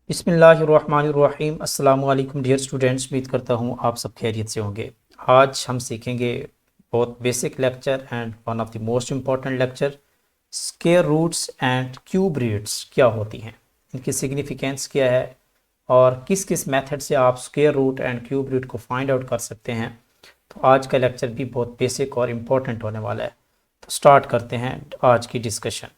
बिस्मिल्लाहिर्रहमानिर्रहीम। अस्सलाम वालेकुम डियर स्टूडेंट्स, उम्मीद करता हूँ आप सब खैरियत से होंगे। आज हम सीखेंगे बहुत basic lecture and one of the most important lecture, square roots and cube roots क्या होती हैं, इनकी सिग्निफिकेंस क्या है और किस किस मेथड से आप square root and cube root को फाइंड आउट कर सकते हैं। तो आज का लेक्चर भी बहुत बेसिक और इम्पोर्टेंट होने वाला है। तो स्टार्ट करते हैं आज की डिस्कशन।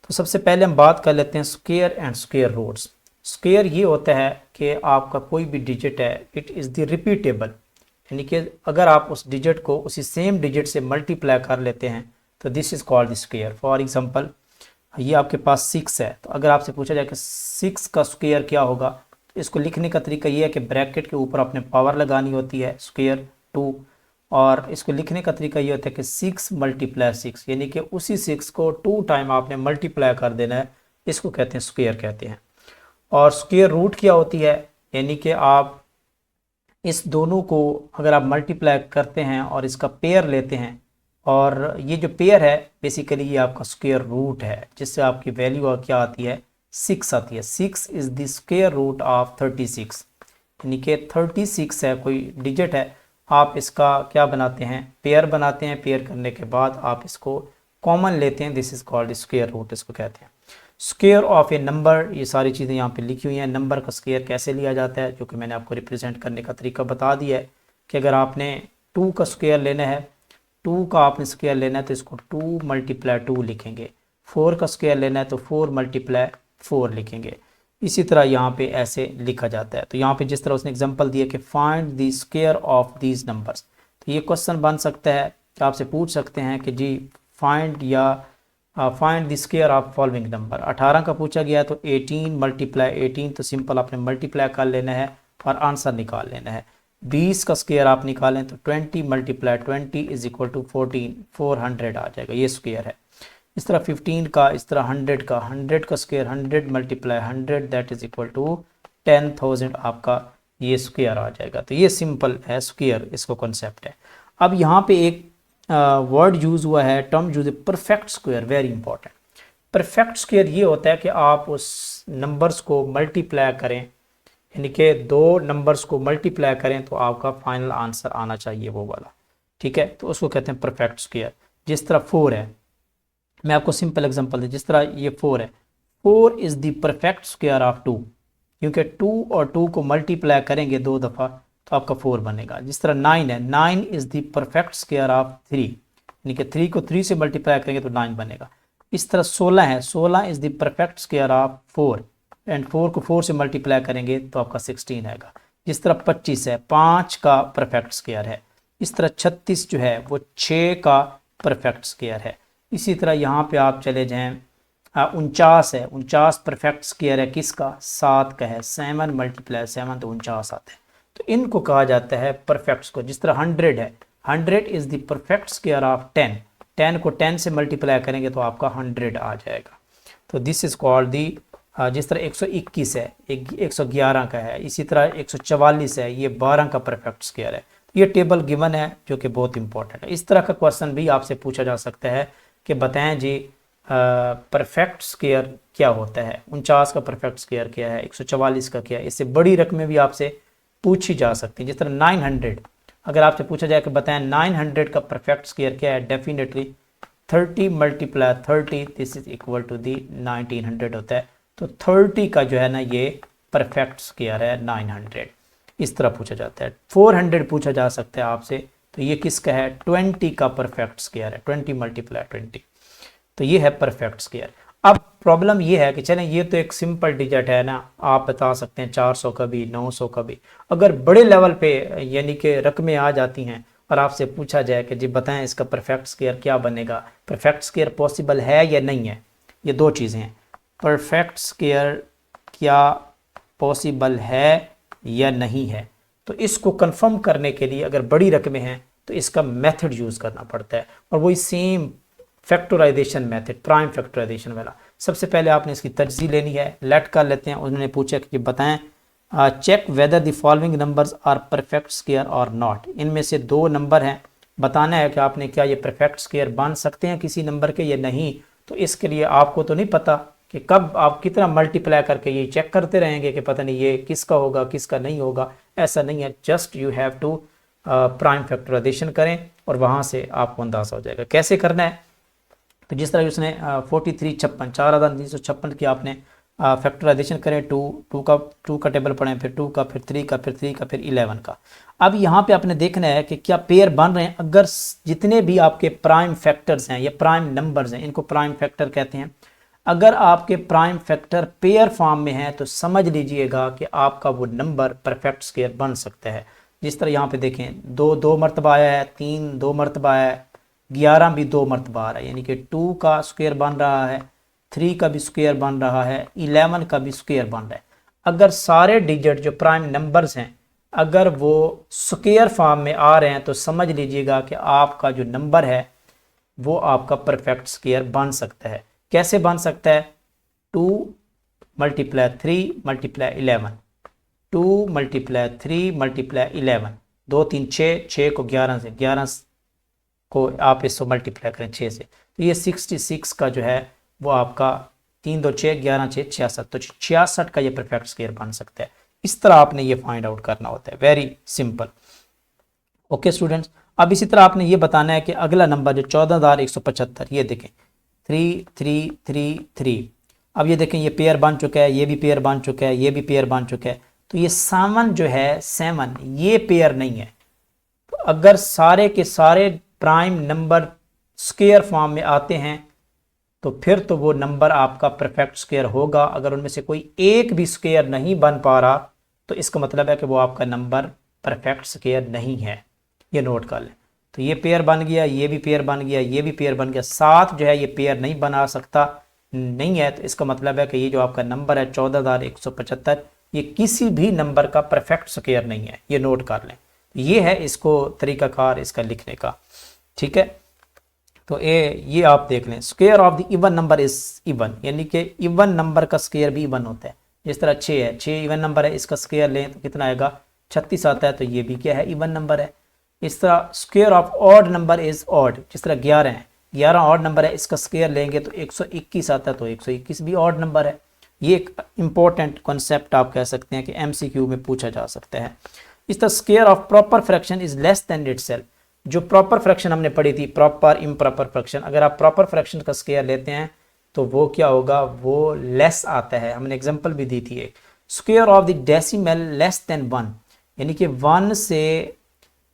तो सबसे पहले हम बात कर लेते हैं square and square roots. Square ये होता है कि आपका कोई भी डिजिट है, इट इज़ द रिपीटेबल, यानी कि अगर आप उस डिजिट को उसी सेम डिजिट से मल्टीप्लाई कर लेते हैं तो this is called the square. For example, ये आपके पास 6 है, तो अगर आपसे पूछा जाए कि 6 का स्क्वायर क्या होगा, तो इसको लिखने का तरीका ये है कि ब्रैकेट के ऊपर आपने पावर लगानी होती है स्क्वायर 2, और इसको लिखने का तरीका ये होता है कि 6 × 6, यानी कि उसी 6 को 2 टाइम आपने मल्टीप्लाई कर देना है, इसको कहते हैं स्क्वायर कहते हैं। और स्क्वायर रूट क्या होती है, यानी कि आप इस दोनों को अगर आप मल्टीप्लाई करते हैं और इसका पेयर लेते हैं, और ये जो पेयर है बेसिकली ये आपका स्क्वायर रूट है, जिससे आपकी वैल्यू क्या आती है, 6 आती है। 6 is the square root of 36, यानी कि 36 है कोई डिजिट है, आप इसका क्या बनाते हैं, पेयर बनाते हैं। पेयर करने के बाद आप इसको कॉमन लेते हैं, this is called square root, इसको कहते हैं। स्क्वायर ऑफ ए नंबर, ये सारी चीज़ें यहाँ पे लिखी हुई हैं। नंबर का स्क्वायर कैसे लिया जाता है, जो कि मैंने आपको रिप्रेजेंट करने का तरीका बता दिया है कि अगर आपने 2 का स्क्वायर लेना है, 2 का आपने स्क्वायर लेना है तो इसको 2 × 2 लिखेंगे। 4 का स्क्वायर लेना है तो 4 × 4 लिखेंगे। इसी तरह यहाँ पे ऐसे लिखा जाता है। तो यहाँ पे जिस तरह उसने एग्जांपल दिया कि find the square of these numbers, तो ये क्वेश्चन बन सकता है कि आपसे पूछ सकते हैं कि जी find the square of following number. 18 का पूछा गया तो 18 × 18, तो सिंपल आपने मल्टीप्लाई कर लेना है और आंसर निकाल लेना है। 20 का स्क्वायर आप निकालें तो 20 × 20 इज इक्वल टू 14, 400 आ जाएगा, ये स्क्वायर है। इस तरह 15 का, इस तरह 100 का square 100 × 100 that is equal to 10,000, आपका ये स्क्वायर आ जाएगा। तो ये सिंपल है स्क्वायर, इसको कॉन्सेप्ट है। अब यहाँ पे एक वर्ड यूज़ हुआ है, टर्म यूज है, perfect square, very important. Perfect square ये होता है कि आप उस नंबर्स को मल्टीप्लाई करें, यानी कि 2 नंबर्स को मल्टीप्लाई करें तो आपका फाइनल आंसर आना चाहिए वो वाला, ठीक है। तो उसको कहते हैं परफेक्ट स्क्वायर। जिस तरह 4 है, मैं आपको सिंपल एग्जांपल दूं, जिस तरह ये 4 है, 4 is the perfect square of 2, क्योंकि 2 और 2 को मल्टीप्लाई करेंगे 2 दफ़ा तो आपका 4 बनेगा। जिस तरह 9 है, 9 is the perfect square of 3, यानी कि 3 को 3 से मल्टीप्लाई करेंगे तो 9 बनेगा। इस तरह 16 है, 16 is the perfect square of 4, and 4 को 4 से मल्टीप्लाई करेंगे तो आपका 16 आएगा। जिस तरह 25 है, 5 का परफेक्ट स्क्वायर है। इस तरह 36 जो है वो 6 का परफेक्ट स्क्वायर है। इसी तरह यहाँ पे आप चले जाएं, 49 है, 49 परफेक्ट स्क्वायर है किसका, 7 का है। 7 × 7 तो 49 आता है, तो इनको कहा जाता है परफेक्ट स्क्वायर। जिस तरह 100 है, 100 is the perfect square of 10, 10 को 10 से मल्टीप्लाई करेंगे तो आपका 100 आ जाएगा। तो दिस इज़ कॉल्ड दी। जिस तरह 121 है, 111 का है। इसी तरह 144 है, ये 12 का परफेक्ट स्क्वायर है। ये टेबल गिवन है जो कि बहुत इंपॉर्टेंट है। इस तरह का क्वेश्चन भी आपसे पूछा जा सकता है कि बताएं जी परफेक्ट स्क्वायर क्या होता है, 49 का परफेक्ट स्क्वायर क्या है, 144 का क्या है। इससे बड़ी रकमें भी आपसे पूछी जा सकती हैं। जिस तरह 900, अगर आपसे पूछा जाए कि बताएं 900 का परफेक्ट स्क्वायर क्या है, definitely 30 × 30 this is equal to the 1900 होता है। तो 30 का जो है ना ये परफेक्ट स्क्वायर है 900, इस तरह पूछा जाता है। 400 पूछा जा सकता है आपसे, तो ये किसका है, 20 का परफेक्ट स्क्वायर है, 20 × 20, तो ये है परफेक्ट स्क्वायर। अब प्रॉब्लम ये है कि चलें ये तो एक सिंपल डिजिट है ना, आप बता सकते हैं 400 का भी, 900 का भी। अगर बड़े लेवल पे यानी कि रकमें आ जाती हैं और आपसे पूछा जाए कि जी बताएं इसका परफेक्ट स्क्वायर क्या बनेगा, परफेक्ट स्क्वायर पॉसिबल है या नहीं है, ये 2 चीज़ें हैं। परफेक्ट स्क्वायर क्या पॉसिबल है या नहीं है, तो इसको कंफर्म करने के लिए अगर बड़ी रकमें हैं तो इसका मेथड यूज़ करना पड़ता है, और वही same factorisation method, prime factorisation वाला। सबसे पहले आपने इसकी तजज़ी लेनी है। लेट कर लेते हैं। उन्होंने पूछा कि बताएं check whether the following numbers are perfect square और नॉट। इनमें से 2 नंबर हैं, बताना है कि आपने क्या ये परफेक्ट स्क्वायर बन सकते हैं किसी नंबर के या नहीं। तो इसके लिए आपको तो नहीं पता कि कब आप कितना मल्टीप्लाई करके ये चेक करते रहेंगे कि पता नहीं ये किसका होगा किसका नहीं होगा, ऐसा नहीं है। Just you have to prime factorization करें और वहाँ से आपको अंदाज़ा हो जाएगा कैसे करना है। तो जिस तरह उसने 4356 4356 की आपने फैक्टराइजेशन करें, टू का टेबल पढ़ें, फिर 2 का, फिर 3 का, फिर 3 का, फिर 11 का। अब यहाँ पे आपने देखना है कि क्या पेयर बन रहे हैं। अगर जितने भी आपके प्राइम फैक्टर्स हैं या प्राइम नंबर्स हैं, इनको प्राइम फैक्टर कहते हैं, अगर आपके प्राइम फैक्टर पेयर फॉर्म में है तो समझ लीजिएगा कि आपका वो नंबर परफेक्ट स्क्वायर बन सकता है। जिस तरह यहाँ पे देखें 2 मरतबा आया है, 3 2 मरतबा आया है, 11 भी 2 मरतबा आ रहा है, यानी कि 2 का स्क्वायर बन रहा है, 3 का भी स्क्वायर बन रहा है, 11 का भी स्क्वायर बन रहा है। अगर सारे डिजिट जो प्राइम नंबर्स हैं अगर वो स्क्वायर फॉर्म में आ रहे हैं तो समझ लीजिएगा कि आपका जो नंबर है वो आपका परफेक्ट स्क्वायर बन सकता है। कैसे बन सकता है? 2 मल्टीप्लाई 3 मल्टीप्लाई 11, 2 मल्टीप्लाई 3 मल्टीप्लाई 11, 2 3 6 को 11 से, 11 को आप इसको मल्टीप्लाई करें 6 से, तो ये 66 का जो है वो आपका 3 2 6 11 6 66, तो 66 का ये परफेक्ट स्क्वायर बन सकता है। इस तरह आपने ये फाइंड आउट करना होता है, वेरी सिंपल। ओके स्टूडेंट्स, अब इसी तरह आपने ये बताना है कि अगला नंबर जो 14175, ये देखें 3 3 3 3, अब ये देखें ये पेयर बन चुका है, ये भी पेयर बन चुका है, ये भी पेयर बन चुका है, तो ये 7 जो है 7 ये पेयर नहीं है। तो अगर सारे के सारे प्राइम नंबर स्क्वायर फॉर्म में आते हैं तो फिर तो वो नंबर आपका परफेक्ट स्क्वायर होगा। अगर उनमें से कोई एक भी स्क्वायर नहीं बन पा रहा तो इसका मतलब है कि वो आपका नंबर परफेक्ट स्क्वायर नहीं है, ये नोट कर लें। तो ये पेयर बन गया, ये भी पेयर बन गया, ये भी पेयर बन गया, 7 जो है ये पेयर नहीं बना सकता नहीं है, तो इसका मतलब है कि ये जो आपका नंबर है 14175 ये किसी भी नंबर का परफेक्ट स्क्वायर नहीं है, ये नोट कर लें। ये है इसको तरीकाकार इसका लिखने का, ठीक है। तो ये आप देख लें, square of the even number is even, यानी कि इवन नंबर का स्क्वायर भी इवन होता है। जिस तरह 6 है, 6 इवन नंबर है, इसका स्क्वायर लें तो कितना आएगा 36 आता है, तो ये भी क्या है इवन नंबर है। इस तरह square of odd number is odd, जिस तरह 11 है, 11 ऑड नंबर है, इसका स्क्वायर लेंगे तो 121 आता है, तो 121 भी ऑड नंबर है। ये एक इंपॉर्टेंट कॉन्सेप्ट आप कह सकते हैं कि MCQ में पूछा जा सकता है। इस तरह square of proper fraction is less than itself, जो प्रॉपर फ्रैक्शन हमने पढ़ी थी, प्रॉपर इम्प्रॉपर फ्रैक्शन, अगर आप प्रॉपर फ्रैक्शन का स्क्वायर लेते हैं तो वो क्या होगा, वो लेस आता है। हमने एग्जांपल भी दी थी एक, square of the decimal less than 1, यानी कि 1 से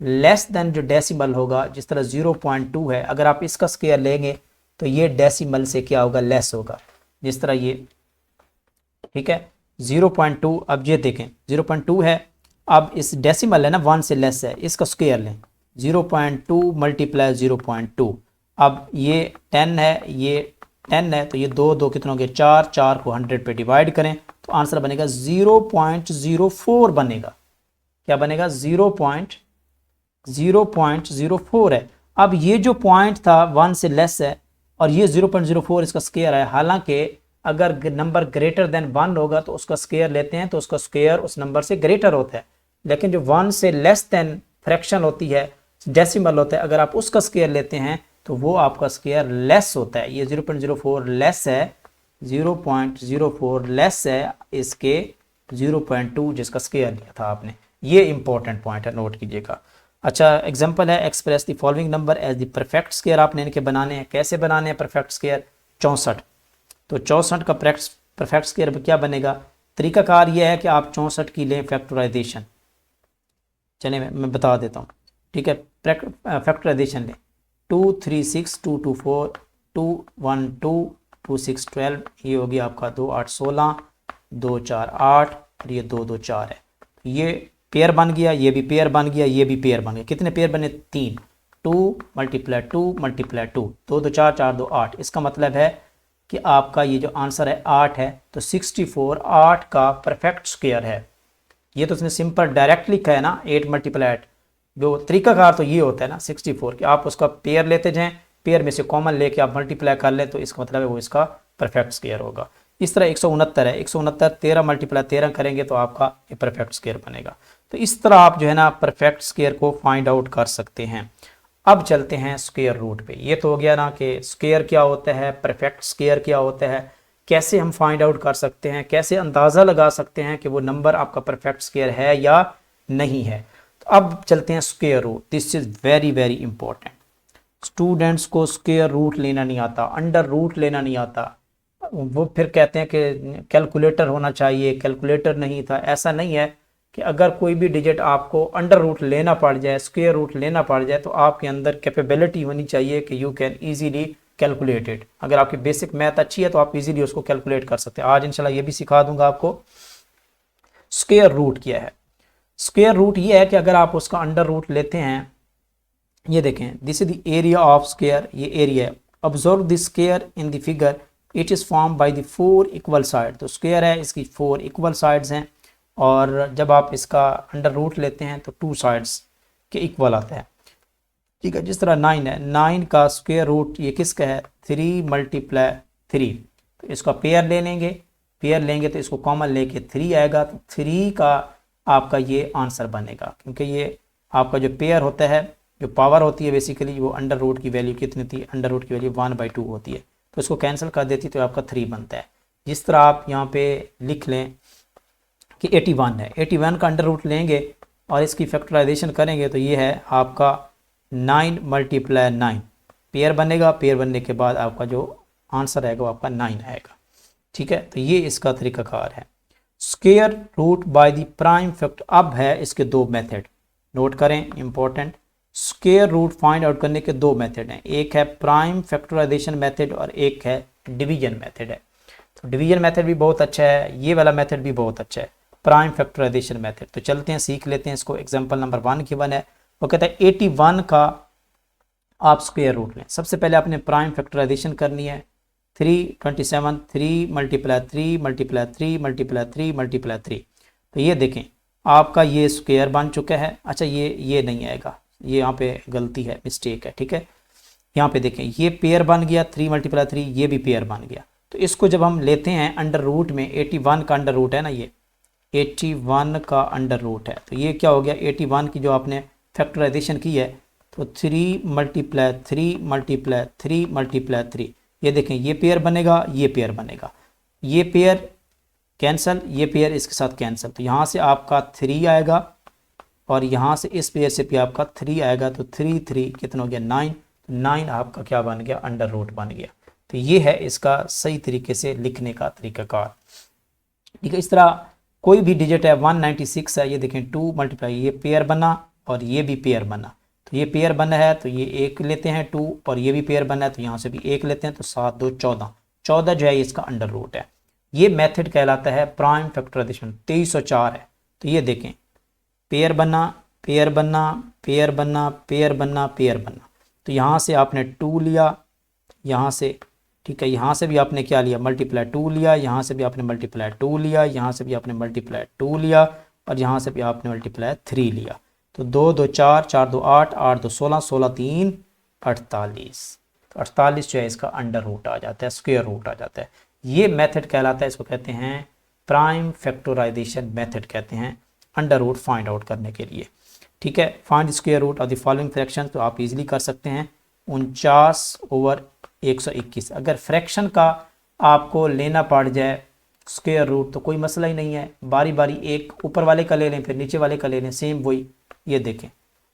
लेस देन जो डेसिमल होगा, जिस तरह 0.2 है, अगर आप इसका स्क्वायर लेंगे तो ये डेसिमल से क्या होगा, लेस होगा। जिस तरह ये, ठीक है 0.2, अब ये देखें 0.2 है, अब इस डेसिमल है ना 1 से लेस है, इसका स्क्वायर लें 0.2 मल्टीप्लाई 0.2, अब ये 10 है, ये 10 है, तो ये 2 2 कितना हो गया 4, 4 को 100 पे डिवाइड करें तो आंसर बनेगा 0.04 बनेगा। क्या बनेगा 0.04 है। अब ये जो पॉइंट था 1 से लेस है और ये 0.04 इसका स्क्वायर है, हालांकि अगर नंबर ग्रेटर देन 1 होगा तो उसका स्क्वायर लेते हैं तो उसका स्क्वायर उस नंबर से ग्रेटर होता है, लेकिन जो 1 से लेस देन फ्रैक्शन होती है, डेसिमल होता है, अगर आप उसका स्क्वायर लेते हैं तो वो आपका स्क्वायर लेस होता है। ये 0.04 लेस है, 0.04 लेस है इसके 0.2 जिसका स्क्वायर लिया था आपने। ये इंपॉर्टेंट पॉइंट है, नोट कीजिएगा। अच्छा एग्जांपल है, express the following number as the perfect square, आपने इनके बनाने हैं। कैसे बनाने हैं परफेक्ट स्क्वायर? 64, तो 64 का परफेक्ट स्क्वायर क्या बनेगा? तरीकाकार ये है कि आप 64 की लें फैक्टराइजेशन, चलिए मैं बता देता हूँ, ठीक है। फैक्टराइजेशन लें 2 3 6 2 2 4 2 1 2 2 6 12, ये होगी आपका 2 8 16 2 4 8 और ये 2 2 4 है। ये पेयर बन गया, ये भी पेयर बन गया, ये भी पेयर बन गया। कितने पेयर बने? 3, 2 मल्टीप्लाई 2 मल्टीप्लाई 2, 2 2 4 4 2 8। इसका मतलब है कि आपका ये जो आंसर है 8 है, तो 64 8 का परफेक्ट स्क्वायर है। ये तो उसने सिंपल डायरेक्ट लिखा है ना, 8 मल्टीप्लाई 8। जो तरीकाकार तो ये होता है ना 64 कि आप उसका पेयर लेते जाएं, पेयर में से कॉमन लेके आप मल्टीप्लाई कर लें, तो इसका मतलब है वो इसका परफेक्ट स्क्वायर होगा। इस तरह 169 है, 169 13 मल्टीप्लाई 13 करेंगे तो आपका ये परफेक्ट स्क्वायर बनेगा। तो इस तरह आप जो है ना परफेक्ट स्क्वायर को फाइंड आउट कर सकते हैं। अब चलते हैं स्क्वायर रूट पे। ये तो हो गया ना कि स्क्वायर क्या होता है, परफेक्ट स्क्वायर क्या होता है, कैसे हम फाइंड आउट कर सकते हैं, कैसे अंदाज़ा लगा सकते हैं कि वो नंबर आपका परफेक्ट स्क्वायर है या नहीं है। तो अब चलते हैं square root. This is very very important. Students को स्क्वायर रूट लेना नहीं आता, अंडर रूट लेना नहीं आता, वो फिर कहते हैं कि कैलकुलेटर होना चाहिए, कैलकुलेटर नहीं था। ऐसा नहीं है कि अगर कोई भी डिजिट आपको अंडर रूट लेना पड़ जाए, स्क्वायर रूट लेना पड़ जाए, तो आपके अंदर कैपेबिलिटी होनी चाहिए कि you can easily calculate it. अगर आपकी बेसिक मैथ अच्छी है तो आप इजीली उसको कैलकुलेट कर सकते हैं। आज इंशाल्लाह ये भी सिखा दूंगा आपको। स्क्वायर रूट क्या है? स्क्वायर रूट ये है कि अगर आप उसका अंडर रूट लेते हैं, ये देखें, this is the area of square, ये एरिया है। Observe this square in the figure, it is form by the 4 equal side. तो स्क्वायर है, इसकी 4 इक्वल साइड्स हैं, और जब आप इसका अंडर रूट लेते हैं तो 2 साइड्स के इक्वल आता है। ठीक है, जिस तरह 9 है, 9 का स्क्वायर रूट ये किसका है? 3 मल्टीप्लाई 3। तो इसका पेयर ले लेंगे, पेयर लेंगे तो इसको कॉमन लेके 3 आएगा, तो 3 का आपका ये आंसर बनेगा, क्योंकि ये आपका जो पेयर होता है, जो पावर होती है बेसिकली, वो अंडर रूट की वैल्यू कितनी थी? अंडर रूट की वैल्यू 1/2 होती है, तो इसको कैंसिल कर देती तो आपका 3 बनता है। जिस तरह आप यहाँ पे लिख लें कि 81 है, 81 का अंडर रूट लेंगे और इसकी फैक्टराइजेशन करेंगे तो ये है आपका 9 मल्टीप्लाई 9, पेयर बनेगा। पेयर बनने के बाद आपका जो आंसर आएगा वो आपका 9 आएगा। ठीक है, तो ये इसका तरीकाकार है। Square root by the prime factor. अब है इसके 2 मेथड, नोट करें, important. Square root find out करने के 2 मेथड हैं, एक है प्राइम फैक्टराइजेशन मेथड और एक है डिवीजन मेथड है। तो डिवीजन मेथड भी बहुत अच्छा है, ये वाला मेथड भी बहुत अच्छा है, प्राइम फैक्टराइजेशन मेथड। तो चलते हैं, सीख लेते हैं इसको। एग्जांपल नंबर 1 गिवन है, वो कहता है 81 का आप स्क्वायर रूट लें। सबसे पहले आपने प्राइम फैक्टराइजेशन करनी है। 327, 3 मल्टीप्लाई 3 मल्टीप्लाई 3 मल्टीप्लाई 3 मल्टीप्लाई 3। तो ये देखें आपका ये स्क्वायर बन चुका है। अच्छा, ये नहीं आएगा, ये यहाँ पे गलती है, मिस्टेक है। ठीक है, यहाँ पे देखें ये पेयर बन गया, 3 मल्टीप्लाई 3, ये भी पेयर बन गया। तो इसको जब हम लेते हैं अंडर रूट में, 81 का अंडर रूट है ना, ये 81 का अंडर रूट है, तो ये क्या हो गया? 81 की जो आपने फैक्टराइजेशन की है, तो 3 मल्टीप्लाई 3 मल्टीप्लाई 3 मल्टीप्लाई 3, ये देखें ये पेयर बनेगा, ये पेयर बनेगा, ये पेयर कैंसिल, ये पेयर इसके साथ कैंसिल। तो यहाँ से आपका 3 आएगा और यहाँ से इस पेयर से भी आपका 3 आएगा, तो 3 3 कितना हो गया? 9। 9 आपका क्या बन गया? अंडर रूट बन गया। तो ये है इसका सही तरीके से लिखने का तरीकाकार। ठीक है, इस तरह कोई भी डिजिट है, 196 है, ये देखें 2 मल्टीप्लाई, ये पेयर बना और ये भी पेयर बना। तो ये पेयर बना है तो ये 1 लेते हैं 2, और ये भी पेयर बना है तो यहाँ से भी 1 लेते हैं, तो 7 2 14, 14 जो है इसका अंडर रूट है। ये मेथड कहलाता है प्राइम फैक्टराइजेशन। 2304 है, तो ये देखें पेयर बना, पेयर बना, पेयर बना, पेयर बना, पेयर बना। तो यहाँ से आपने 2 लिया, यहाँ से, ठीक है, यहाँ से भी आपने क्या लिया? मल्टीप्लाई 2 लिया, यहाँ से भी आपने मल्टीप्लाई 2 लिया, यहाँ से भी आपने मल्टीप्लाई 2 लिया, और यहाँ से भी आपने मल्टीप्लाई 3 लिया। तो 2 2 4, 4 2 8, 8 2 16, 16 3 48। तो 48 जो है इसका अंडर रूट आ जाता है, स्क्वायर रूट आ जाता है। ये मेथड कहलाता है, इसको कहते हैं प्राइम फैक्टराइजेशन मेथड कहते हैं, अंडर रूट फाइंड आउट करने के लिए। ठीक है, find square root of the following fraction, तो आप इजीली कर सकते हैं। 49/121। अगर फ्रैक्शन का आपको लेना पड़ जाए स्क्वायर रूट तो कोई मसला ही नहीं है, बारी बारी एक ऊपर वाले का ले लें, फिर नीचे वाले का ले लें, सेम वही। ये देखें,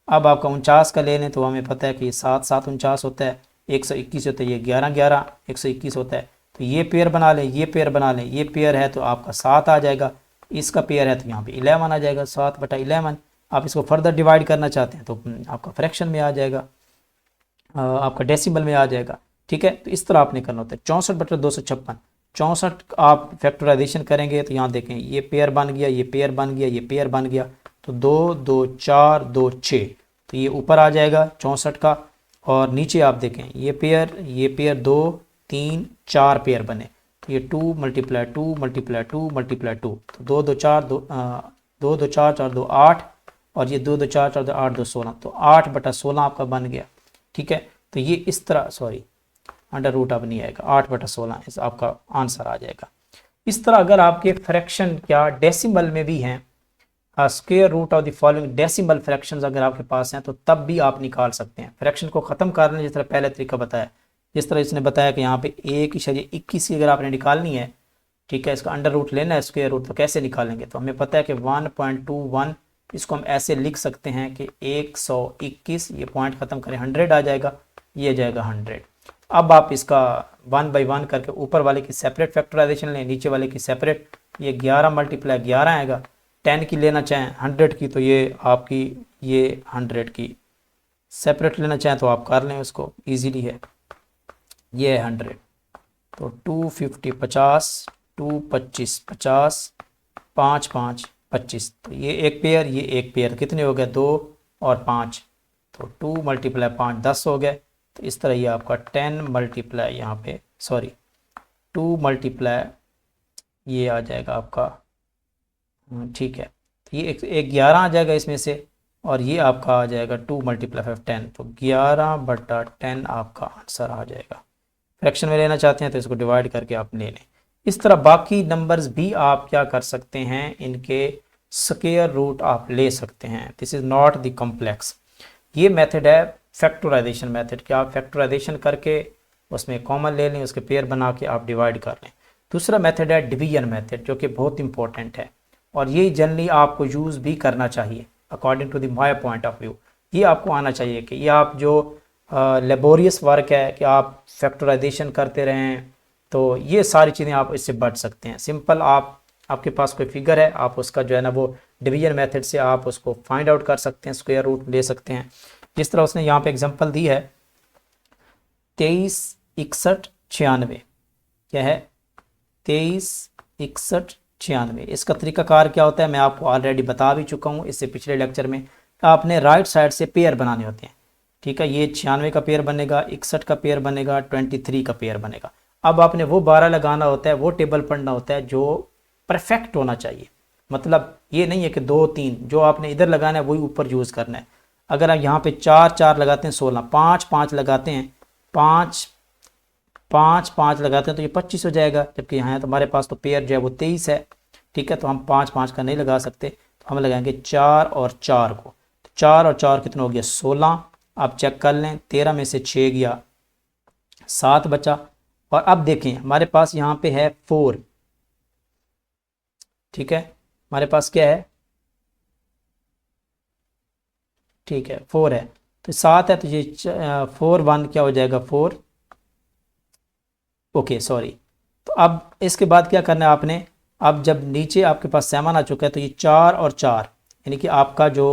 अब आपका 49 का ले लें तो हमें पता है कि ये 7 7 49 होता है, 121 होता है, ये 11 11 121 होता है। तो ये पेयर बना लें, ये पेयर बना लें, ये पेयर है तो आपका 7 आ जाएगा, इसका पेयर है तो यहाँ पे 11 आ जाएगा, 7/11। आप इसको फर्दर डिवाइड करना चाहते हैं तो आपका फ्रैक्शन में आ जाएगा, आपका डेसिमल में आ जाएगा। ठीक है, तो इस तरह आपने करना होता है। 64/256, 64 आप फैक्टराइजेशन करेंगे तो यहाँ देखें ये पेयर बन गया, ये पेयर बन गया, ये पेयर बन गया, तो 2 2 4 2 6, तो ये ऊपर आ जाएगा 64 का। और नीचे आप देखें ये पेयर 2 3 4 पेयर बने, तो ये 2 मल्टीप्लाई 2 मल्टीप्लाई 2 मल्टीप्लाई 2, तो 2 2 4 2 2 2 4 4 2 8, और ये 2 2 4 4 2 8 2 16, तो 8/16 आपका बन गया। ठीक है, तो ये इस तरह, सॉरी अंडर रूट अब नहीं आएगा, 8/16 इस आपका आंसर आ जाएगा। इस तरह अगर आपके फ्रैक्शन क्या डेसिमल में भी हैं, square root of the following decimal fractions अगर आपके पास हैं तो तब भी आप निकाल सकते हैं। फ्रैक्शन को ख़त्म करने जिस तरह पहले तरीका बताया, जिस तरह इसने बताया कि यहाँ पे 1.21 की अगर आपने निकालनी है, ठीक है, इसका अंडर रूट लेना है स्क्वायर रूट, तो कैसे निकालेंगे? तो हमें पता है कि 1.21 इसको हम ऐसे लिख सकते हैं कि 121, ये पॉइंट ख़त्म करें 100 आ जाएगा, ये जाएगा 100। अब आप इसका 1 बाई 1 करके ऊपर वाले की सेपरेट फैक्टराइजेशन लें, नीचे वाले की सेपरेट, ये 11 मल्टीप्लाई 11 आएगा। 10 की लेना चाहें 100 की, तो ये आपकी ये 100 की सेपरेट लेना चाहें तो आप कर लें, उसको ईजीली है। ये है 100, तो 250 50, 2 25 50, 5 5 25, तो ये एक पेयर, ये एक पेयर, कितने हो गए? 2 और 5, तो 2 मल्टीप्लाई 5 10 हो गए। तो इस तरह ये आपका 10 मल्टीप्लाई यहाँ पे सॉरी 2 मल्टीप्लाई ये आ जाएगा आपका, ठीक है, तो ये एक 11 आ जाएगा इसमें से, और ये आपका आ जाएगा 2 मल्टीप्लाई 5 10, तो 11/10 आपका आंसर आ जाएगा। फ्रैक्शन में लेना चाहते हैं तो इसको डिवाइड करके आप ले लें। इस तरह बाकी नंबर्स भी आप क्या कर सकते हैं, इनके स्क्वायर रूट आप ले सकते हैं। This is not the complex. ये मेथड है फैक्टराइजेशन मेथड, कि आप फैक्टराइजेशन करके उसमें कॉमन ले लें, उसके पेयर बना के आप डिवाइड कर लें। दूसरा मेथड है डिवीजन मेथड, जो कि बहुत इंपॉर्टेंट है, और ये जनरली आपको यूज़ भी करना चाहिए according to the my point of view. ये आपको आना चाहिए कि ये आप जो लेबोरियस वर्क है कि आप फैक्टराइजेशन करते रहें, तो ये सारी चीज़ें आप इससे बच सकते हैं। सिंपल आपके पास कोई फिगर है, आप उसका जो है ना वो डिवीजन मेथड से आप उसको फाइंड आउट कर सकते हैं, स्क्वायर रूट ले सकते हैं। जिस तरह उसने यहाँ पे एग्जांपल दी है 23 61 96, क्या है 23 61 96। इसका तरीकाकार क्या होता है मैं आपको ऑलरेडी बता भी चुका हूँ इससे पिछले लेक्चर में। आपने राइट साइड से पेयर बनाने होते हैं, ठीक है, ये 96 का पेयर बनेगा, 61 का पेयर बनेगा, 23 का पेयर बनेगा। अब आपने वो 12 लगाना होता है, वो टेबल पढ़ना होता है जो परफेक्ट होना चाहिए। मतलब ये नहीं है कि 2 3 जो आपने इधर लगाना है वही ऊपर यूज़ करना है। अगर आप यहाँ पे 4 4 लगाते हैं 16, 5 5 लगाते हैं 5 5 5 लगाते हैं तो ये 25 हो जाएगा, जबकि यहाँ तो हमारे पास तो पेयर जो है वो 23 है, ठीक है, तो हम 5 5 का नहीं लगा सकते, तो हम लगाएंगे 4 और 4 को। तो 4 और 4 कितना हो गया 16, आप चेक कर लें 13 में से 6 गया 7 बचा। और अब देखें हमारे पास यहाँ पे है 4, ठीक है, हमारे पास क्या है, ठीक है 4 है, तो 7 है, तो ये 4 1 क्या हो जाएगा 4, ओके सॉरी। तो अब इसके बाद क्या करना है आपने, अब जब नीचे आपके पास 7 आ चुका है तो ये 4 और 4 यानी कि आपका जो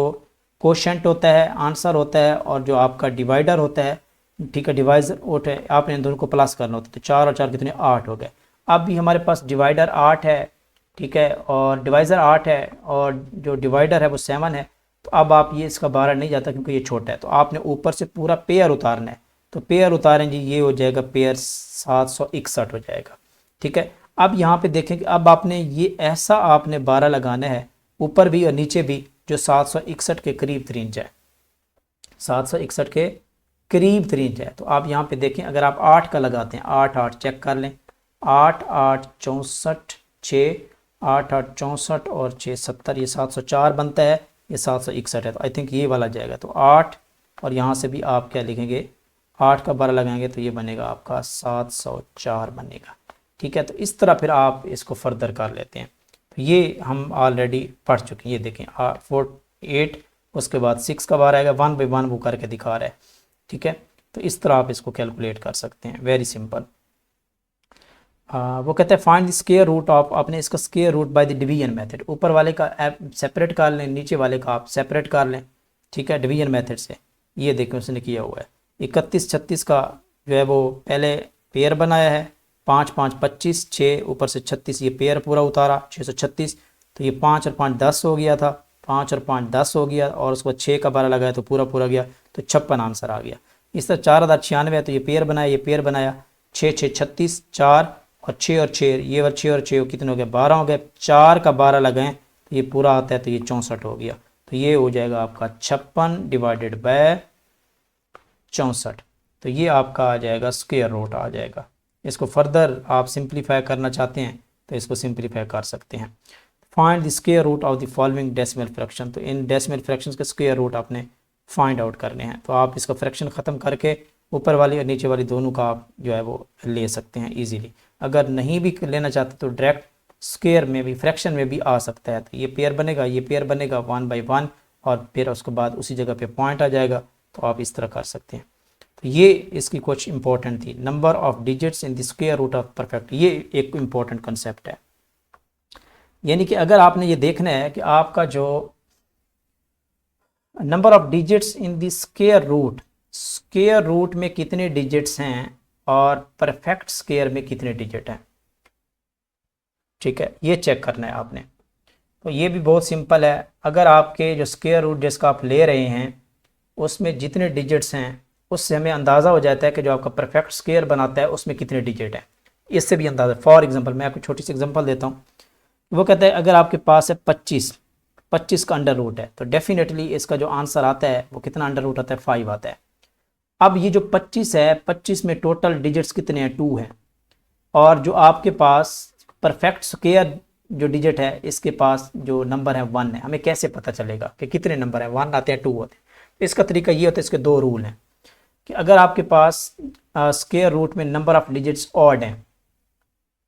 कोशेंट होता है आंसर होता है, और जो आपका डिवाइडर होता है, ठीक है, डिवाइजर होता है, आपने इन दोनों को प्लस करना होता है। तो 4 और 4 कितने 8 हो गए। अब भी हमारे पास डिवाइडर 8 है, ठीक है, और डिवाइज़र 8 है, और जो डिवाइडर है वो 7 है। तो अब आप ये इसका 12 नहीं जाता क्योंकि ये छोटा है, तो आपने ऊपर से पूरा पेयर उतारना है। तो पेयर उतारें जी, ये हो जाएगा पेयर 761 हो जाएगा, ठीक है। अब यहाँ पे देखें कि अब आपने ये ऐसा आपने 12 लगाना है ऊपर भी और नीचे भी जो 761 के करीब 3 इंच है, 761 के करीब 3 इंच है। तो आप यहाँ पे देखें अगर आप 8 का लगाते हैं, 8 8 चेक कर लें, 8 8 64 6, 8 8 64 और 6 70, ये 704 बनता है, ये 761 है, तो आई थिंक ये वाला जाएगा। तो 8 और यहाँ से भी आप क्या लिखेंगे 8 का 12 लगाएंगे तो ये बनेगा आपका 704 बनेगा, ठीक है। तो इस तरह फिर आप इसको फर्दर कर लेते हैं। तो ये हम ऑलरेडी पढ़ चुके हैं, ये देखें 4 8, उसके बाद 6 का 12 आएगा, 1 बाई 1 वो करके दिखा रहा है, ठीक है। तो इस तरह आप इसको कैलकुलेट कर सकते हैं, वेरी सिंपल। वो कहते हैं find the square root of, आपने इसका square root by the division method, ऊपर वाले का सेपरेट कर लें, नीचे वाले का आप सेपरेट कर लें, ठीक है, डिवीजन मेथड से। ये देखें उसने किया हुआ है 31 36 का जो है वो पहले पेयर बनाया है, 5 5 25 6 ऊपर से 36, ये पेयर पूरा उतारा 636, तो ये 5 और 5 10 हो गया था, 5 और 5 10 हो गया, और उसके बाद 6 का 12 लगाया तो पूरा पूरा गया, तो 56 आंसर आ गया। इस तरह 4096 है, तो ये पेयर बनाया, ये पेयर बनाया 6 6 36 4 और 6 और 6, ये और 6 और 6 कितने हो गए 12 हो गए, 4 का 12 लगाएं तो ये पूरा आता है, तो ये 64 हो गया। तो ये हो जाएगा आपका 56 डिवाइडेड बाय 64, तो ये आपका आ जाएगा स्क्वायर रूट आ जाएगा। इसको फर्दर आप सिंप्लीफाई करना चाहते हैं तो इसको सिंप्लीफाई कर सकते हैं। Find the square root of the following decimal fraction, तो इन डेसिमल फ्रैक्शंस के स्क्वायर रूट आपने फाइंड आउट करने हैं। तो आप इसका फ्रैक्शन ख़त्म करके ऊपर वाली और नीचे वाली दोनों का आप जो है वो ले सकते हैं इजीली। अगर नहीं भी लेना चाहते तो डायरेक्ट स्क्वायर में भी, फ्रैक्शन में भी आ सकता है। तो ये पेयर बनेगा, ये पेयर बनेगा 1 बाई 1 और फिर उसके बाद उसी जगह पे पॉइंट आ जाएगा। तो आप इस तरह कर सकते हैं। तो ये इसकी कुछ इंपॉर्टेंट थी, number of digits in the square root of perfect. ये एक इंपॉर्टेंट कंसेप्ट है। यानी कि अगर आपने ये देखना है कि आपका जो number of digits in the square root में कितने डिजिट्स हैं और परफेक्ट स्क्वायर में कितने डिजिट हैं, ठीक है, ये चेक करना है आपने। तो ये भी बहुत सिंपल है। अगर आपके जो स्क्वायर रूट जिसका आप ले रहे हैं उसमें जितने डिजिट्स हैं उससे हमें अंदाज़ा हो जाता है कि जो आपका परफेक्ट स्क्वायर बनाता है उसमें कितने डिजिट हैं। इससे भी अंदाज़ा, फॉर एग्जांपल मैं आपको छोटी सी एग्जांपल देता हूँ। वो कहता है अगर आपके पास है 25 का अंडर रूट है तो डेफिनेटली इसका जो आंसर आता है वो कितना अंडर रूट आता है, 5 आता है। अब ये जो 25 है, 25 में टोटल डिजिट्स कितने हैं, 2 हैं। और जो आपके पास परफेक्ट स्क्वायर जो डिजिट है इसके पास जो नंबर है 1 है। हमें कैसे पता चलेगा कि कितने नंबर हैं, 1 आते हैं 2 होते हैं? तो इसका तरीका ये होता है, इसके 2 रूल हैं कि अगर आपके पास स्क्वायर रूट में नंबर ऑफ डिजिट्स ऑड हैं,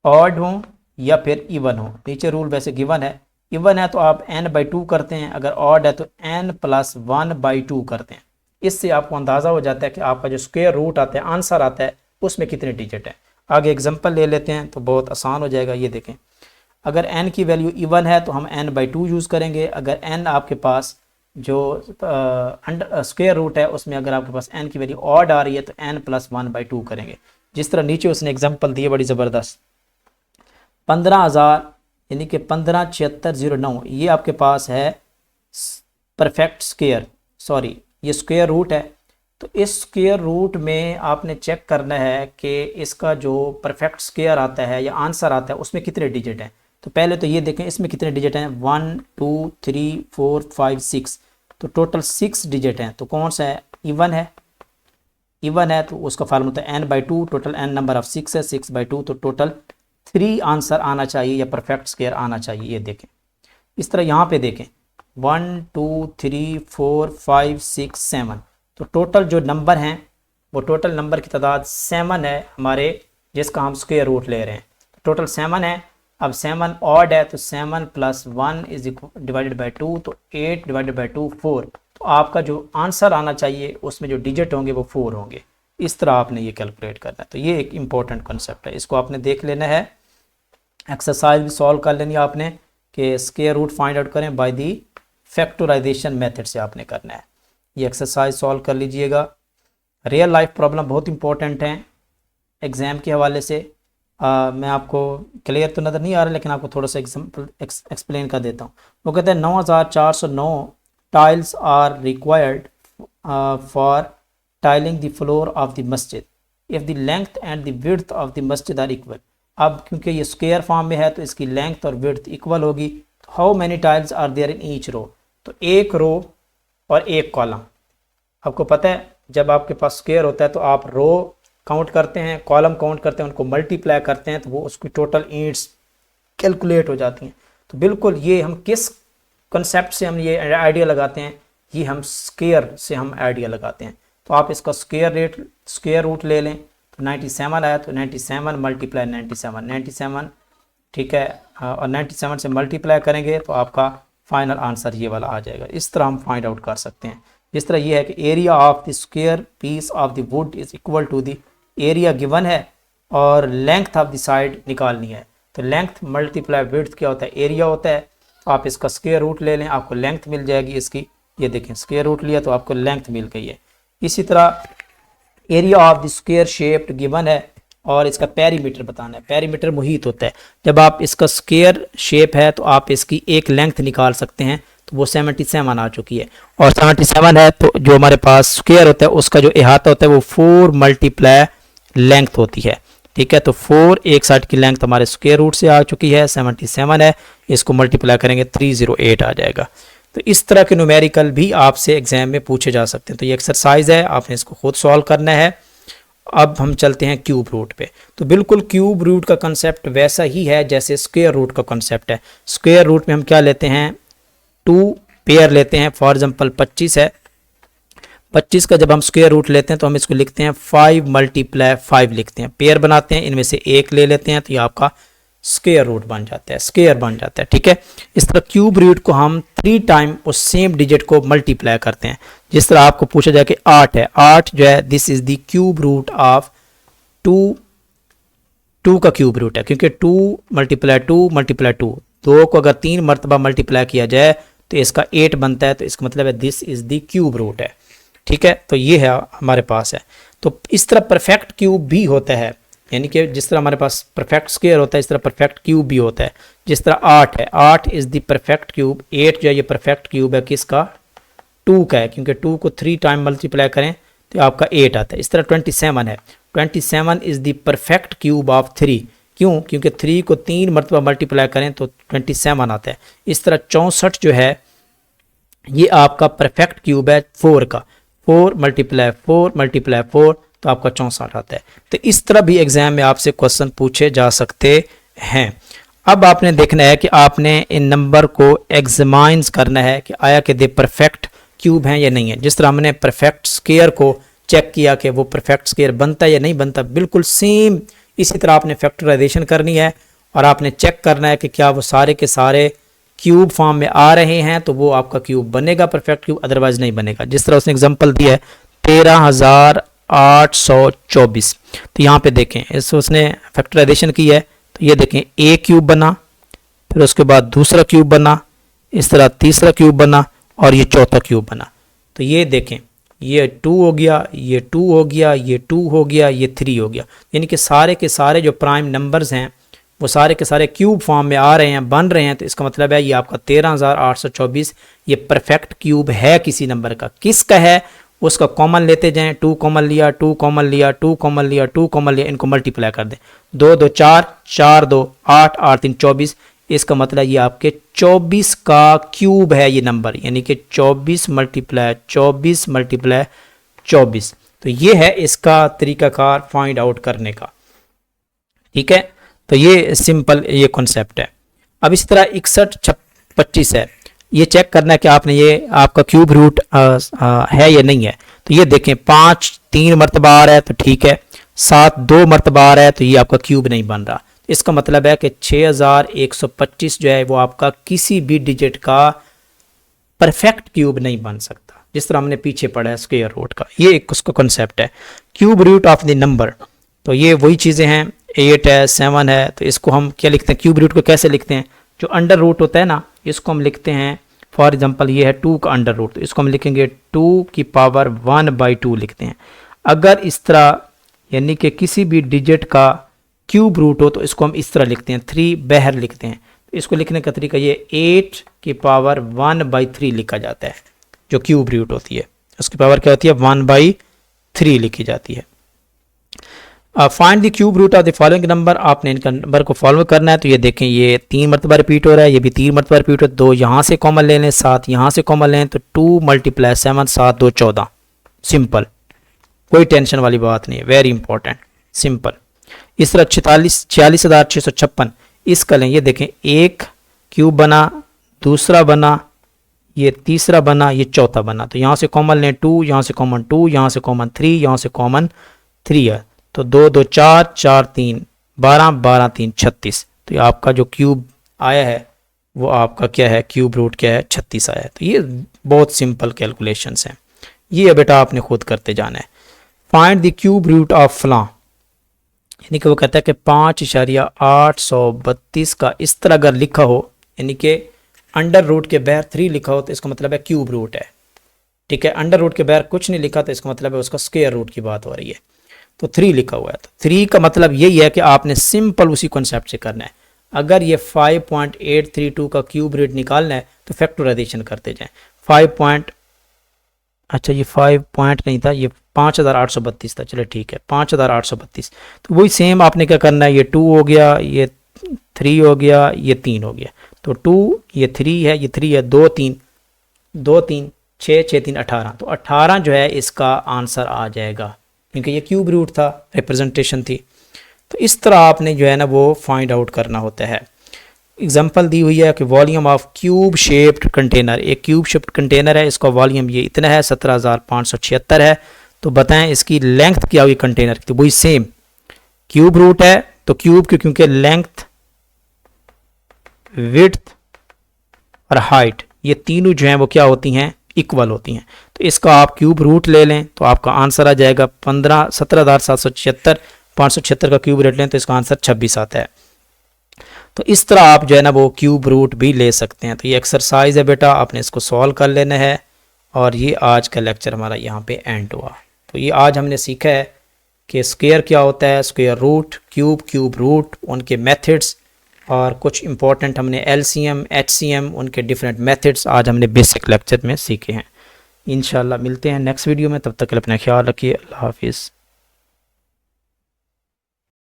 ऑड हों या फिर इवन हो, नीचे रूल वैसे गिवन है, इवन है तो आप n/2 करते हैं, अगर ऑड है तो n+1/2 करते हैं। इससे आपको अंदाज़ा हो जाता है कि आपका जो स्क्वायर रूट आता है, आंसर आता है, उसमें कितने डिजिट है। आगे एग्जांपल ले लेते हैं तो बहुत आसान हो जाएगा। ये देखें, अगर n की वैल्यू इवन है तो हम n/2 यूज़ करेंगे। अगर n आपके पास जो स्क्वायर रूट है उसमें अगर आपके पास n की वैल्यू ऑड आ रही है तो n+1/2 करेंगे। जिस तरह नीचे उसने एग्जांपल दी है बड़ी ज़बरदस्त, 15,000 यानी कि 157609, ये आपके पास है परफेक्ट स्क्वायर, सॉरी ये स्क्वायर रूट है। तो इस स्क्वायर रूट में आपने चेक करना है कि इसका जो परफेक्ट स्क्वायर आता है या आंसर आता है उसमें कितने डिजिट हैं। तो पहले तो ये देखें इसमें कितने डिजिट हैं, 1 2 3 4 5 6, तो टोटल 6 डिजिट हैं। तो कौन सा है, इवन है। इवन है तो उसका फार्मूला होता है n/2, total n number of 6 है, 6/2, तो टोटल 3 आंसर आना चाहिए या परफेक्ट स्क्वायर आना चाहिए। ये देखें, इस तरह यहाँ पे देखें 1 2 3 4 5 6 7, तो टोटल जो नंबर हैं वो टोटल नंबर की तादाद 7 है हमारे, जिसका हम स्क्वायर रूट ले रहे हैं। टोटल 7 है। अब 7 ऑड है तो 7 + 1 डिवाइडेड बाई 2, तो 8 डिवाइडेड बाई 2 4। तो आपका जो आंसर आना चाहिए उसमें जो डिजिट होंगे वो 4 होंगे। इस तरह आपने ये कैलकुलेट करना है। तो ये एक इंपॉर्टेंट कंसेप्ट है, इसको आपने देख लेना है। एक्सरसाइज भी सॉल्व कर लेनी है आपने कि स्क्वायर रूट फाइंड आउट करें बाय दी फैक्टराइजेशन मेथड से आपने करना है। ये एक्सरसाइज सॉल्व कर लीजिएगा। रियल लाइफ प्रॉब्लम बहुत इंपॉर्टेंट हैं एग्ज़ाम के हवाले से। मैं आपको क्लियर तो नज़र नहीं आ रहा लेकिन आपको थोड़ा सा एग्जाम्पल एक्सप्लेन कर देता हूँ। वो कहते हैं 9409 tiles are required for tiling the floor of the मस्जिद if the length and the width of the मस्जिद आर इक्वल। अब क्योंकि ये स्क्वायर फॉर्म में है तो इसकी लेंथ और विड्थ इक्वल होगी। How many tiles are there in each row, तो एक रो और एक कॉलम। आपको पता है जब आपके पास स्क्वायर होता है तो आप रो काउंट करते हैं, कॉलम काउंट करते हैं, उनको मल्टीप्लाई करते हैं तो वो उसकी टोटल ईंट्स कैलकुलेट हो जाती हैं। तो बिल्कुल ये हम किस कंसेप्ट से हम ये आइडिया लगाते हैं, ये हम स्क्वायर से हम आइडिया लगाते हैं। तो आप इसका स्क्वायर रूट ले लें तो 97 आया, तो 97 मल्टीप्लाई 97, ठीक है, और 97 से मल्टीप्लाई करेंगे तो आपका फाइनल आंसर ये वाला आ जाएगा। इस तरह हम फाइंड आउट कर सकते हैं। जिस तरह ये है कि area of the square piece of the wood is equal to the area given है और लेंथ ऑफ द साइड निकालनी है। तो लेंथ मल्टीप्लाई विड्थ क्या होता है, एरिया होता है। तो आप इसका स्क्वायर रूट ले लें, आपको लेंथ मिल जाएगी इसकी। ये देखें स्क्वायर रूट लिया तो आपको लेंथ मिल गई है। इसी तरह area of the square shaped given है और इसका पेरीमीटर बताना है। पेरीमीटर मुहीत होता है। जब आप इसका स्क्वायर शेप है तो आप इसकी एक लेंथ निकाल सकते हैं, तो वो 77 आ चुकी है। और 77 है तो जो हमारे पास स्क्वायर होता है उसका जो अहाता होता है वो 4 मल्टीप्लाई लेंथ होती है, ठीक है। तो 4 एक साइड की लेंथ हमारे स्क्वायर रूट से आ चुकी है, 77 है, इसको मल्टीप्लाई करेंगे 308 आ जाएगा। तो इस तरह के न्यूमेरिकल भी आपसे एग्जाम में पूछे जा सकते हैं। तो ये एक्सरसाइज है, आपने इसको खुद सॉल्व करना है। अब हम चलते हैं क्यूब रूट पे। तो बिल्कुल क्यूब रूट का कंसेप्ट वैसा ही है जैसे स्क्वायर रूट का कंसेप्ट है। स्क्वायर रूट में हम क्या लेते हैं, 2 पेयर लेते हैं। फॉर एग्जांपल 25 है, 25 का जब हम स्क्वायर रूट लेते हैं तो हम इसको लिखते हैं 5 मल्टीप्लाई 5 लिखते हैं, पेयर बनाते हैं, इनमें से एक ले लेते हैं तो ये आपका स्क्वायर रूट बन जाता है, स्क्वायर बन जाता है। ठीक है, इस तरह क्यूब रूट को हम 3 टाइम उस सेम डिजिट को मल्टीप्लाई करते हैं। जिस तरह आपको पूछा जाए कि 8 है, 8 जो है this is the cube root of 2 का क्यूब रूट है, क्योंकि 2 मल्टीप्लाई 2 2 को अगर 3 मरतबा मल्टीप्लाई किया जाए तो इसका 8 बनता है, तो इसका मतलब है this is the cube root है। ठीक है, तो ये है हमारे पास है। तो इस तरह परफेक्ट क्यूब भी होता है, यानी कि जिस तरह हमारे पास परफेक्ट स्क्वायर होता है इस तरह परफेक्ट क्यूब भी होता है। जिस तरह 8 है, 8 इज द परफेक्ट क्यूब, 8 जो है ये परफेक्ट क्यूब है किसका, 2 का है, क्योंकि 2 को 3 टाइम मल्टीप्लाई करें तो आपका 8 आता है। इस तरह 27 है, 27 is the perfect cube of 3, क्यों, क्योंकि 3 को 3 मरतबा मल्टीप्लाई करें तो 27 आता है। इस तरह 64 जो है ये आपका परफेक्ट क्यूब है 4 का, 4 मल्टीप्लाई 4 तो आपका 64 आता है। तो इस तरह भी एग्जाम में आपसे क्वेश्चन पूछे जा सकते हैं। अब आपने देखना है कि आपने इन नंबर को एग्जामाइंस करना है कि आया कि दे परफेक्ट क्यूब हैं या नहीं है। जिस तरह हमने परफेक्ट स्क्वायर को चेक किया कि वो परफेक्ट स्क्वायर बनता है या नहीं बनता, बिल्कुल सेम इसी तरह आपने फैक्टराइजेशन करनी है और आपने चेक करना है कि क्या वो सारे के सारे क्यूब फॉर्म में आ रहे हैं, तो वो आपका क्यूब बनेगा परफेक्ट क्यूब, अदरवाइज नहीं बनेगा। जिस तरह उसने एग्जांपल दिया है 13,824, तो यहाँ पे देखें इस उसने फैक्टराइजेशन की है, तो ये देखें ए क्यूब बना, फिर उसके बाद दूसरा क्यूब बना, इस तरह तीसरा क्यूब बना और ये चौथा क्यूब बना। तो ये देखें ये 2 हो गया, ये 2 हो गया, ये 2 हो गया, ये 3 हो गया, यानी कि सारे के सारे जो प्राइम नंबर्स हैं वो सारे के सारे क्यूब फॉर्म में आ रहे हैं, बन रहे हैं। तो इसका मतलब है ये आपका 13,824 ये परफेक्ट क्यूब है किसी नंबर का। किसका है उसका कॉमन लेते जाएं, 2 कॉमन लिया, 2 कॉमन लिया, 2 कॉमन लिया, 2 कॉमन लिया, इनको मल्टीप्लाई कर दें, 2 2 4, 4 2 8, 8 3 24। इसका मतलब ये आपके 24 का क्यूब है ये नंबर, यानी कि 24 मल्टीप्लाई 24। तो ये है इसका तरीकाकार फाइंड आउट करने का। ठीक है, तो ये सिंपल ये कॉन्सेप्ट है। अब इसी तरह 61 25 है, ये चेक करना है कि आपने ये आपका क्यूब रूट है या नहीं है। तो ये देखें 5 3 मरतबा आ रहा है तो ठीक है, 7 2 मरतबा आ रहा है तो ये आपका क्यूब नहीं बन रहा। इसका मतलब है कि 6125 जो है वो आपका किसी भी डिजिट का परफेक्ट क्यूब नहीं बन सकता, जिस तरह हमने पीछे पढ़ा है स्क्वायर रूट का। ये एक उसका कॉन्सेप्ट है cube root of the number. तो ये वही चीज़ें हैं, 8 है 7 है, तो इसको हम क्या लिखते हैं, क्यूब रूट को कैसे लिखते हैं, जो अंडर रूट होता है ना इसको हम लिखते हैं, फॉर एग्जांपल ये है 2 का अंडर रूट, तो इसको हम लिखेंगे 2 की पावर 1/2 लिखते हैं। अगर इस तरह यानी कि किसी भी डिजिट का क्यूब रूट हो तो इसको हम इस तरह लिखते हैं, 3 बहर लिखते हैं। तो इसको लिखने का तरीका ये 8 की पावर 1/3 लिखा जाता है, जो क्यूब रूट होती है उसकी पावर क्या होती है 1/3 लिखी जाती है। Find the cube root of the following number, आपने इनका नंबर को फॉलो करना है। तो ये देखें ये 3 मरतबा रिपीट हो रहा है, ये भी 3 मरतबा रिपीट हो रहा है, 2 यहाँ से कॉमन ले लें, 7 यहाँ से कॉमन लें, तो 2 मल्टीप्लाई 7 7 2 14, सिंपल, कोई टेंशन वाली बात नहीं है, वेरी इंपॉर्टेंट सिंपल। इस तरह 46,656 इसका लें, ये देखें एक क्यूब बना, दूसरा बना, ये तीसरा बना, ये चौथा बना, तो यहाँ से कॉमन लें 2, यहाँ से कॉमन 2, यहाँ से कॉमन 3, यहाँ से कॉमन 3 है, तो 2 2 4 4 3 12 12 3 36। तो ये आपका जो क्यूब आया है वो आपका क्या है, क्यूब रूट क्या है 36 आया है। तो ये बहुत सिंपल कैलकुलेशंस हैं, ये बेटा आपने खुद करते जाना है। Find the cube root of फलां, यानी कि वो कहता है कि 5.832 का इस तरह अगर लिखा हो, यानी कि अंडर रूट के बगैर 3 लिखा हो तो इसका मतलब है क्यूब रूट है। ठीक है, अंडर रूट के बगैर कुछ नहीं लिखा तो इसका मतलब है उसका स्क्वायर रूट की बात हो रही है। तो 3 लिखा हुआ है, तो 3 का मतलब यही है कि आपने सिंपल उसी कॉन्सेप्ट से करना है। अगर ये 5.832 का क्यूब रूट निकालना है तो फैक्टराइजेशन करते जाएं। 5 अच्छा ये 5 पॉइंट नहीं था, ये 5,832 था, चलो ठीक है 5,832। तो वही सेम आपने क्या करना है, ये 2 हो गया, ये 3 हो गया, ये 3 हो गया, तो 2 ये 3 है, ये 3 है, 2 3 2 3 6 6 3 18, तो 18 जो है इसका आंसर आ जाएगा, क्योंकि ये क्यूब रूट था, रिप्रेजेंटेशन थी। तो इस तरह आपने जो है ना वो फाइंड आउट करना होता है। एग्जांपल दी हुई है कि volume of cube shaped container, एक क्यूब शेप्ड कंटेनर है, इसका वॉल्यूम ये इतना है 17,576 है। तो बताएं इसकी लेंथ क्या हुई कंटेनर की, तो वही सेम क्यूब रूट है तो क्यूब की, क्योंकि लेंथ, विड्थ और हाइट ये तीनों जो हैं वो क्या होती हैं, इक्वल होती हैं। तो इसका आप क्यूब रूट ले लें तो आपका आंसर आ जाएगा 17,776, 576 का क्यूब रूट लें तो इसका आंसर 26 आता है। तो इस तरह आप जो है ना वो क्यूब रूट भी ले सकते हैं। तो ये एक्सरसाइज है बेटा, आपने इसको सॉल्व कर लेना है। और ये आज का लेक्चर हमारा यहाँ पे एंड हुआ। तो ये आज हमने सीखा है कि स्क्वायर क्या होता है, square root, cube, cube root, उनके मेथड्स, और कुछ इंपॉर्टेंट हमने LCM, HCM, उनके डिफरेंट मेथड्स आज हमने बेसिक लेक्चर में सीखे हैं। इंशाल्लाह मिलते हैं नेक्स्ट वीडियो में, तब तक अपना ख्याल रखिए। अल्लाह हाफिज़।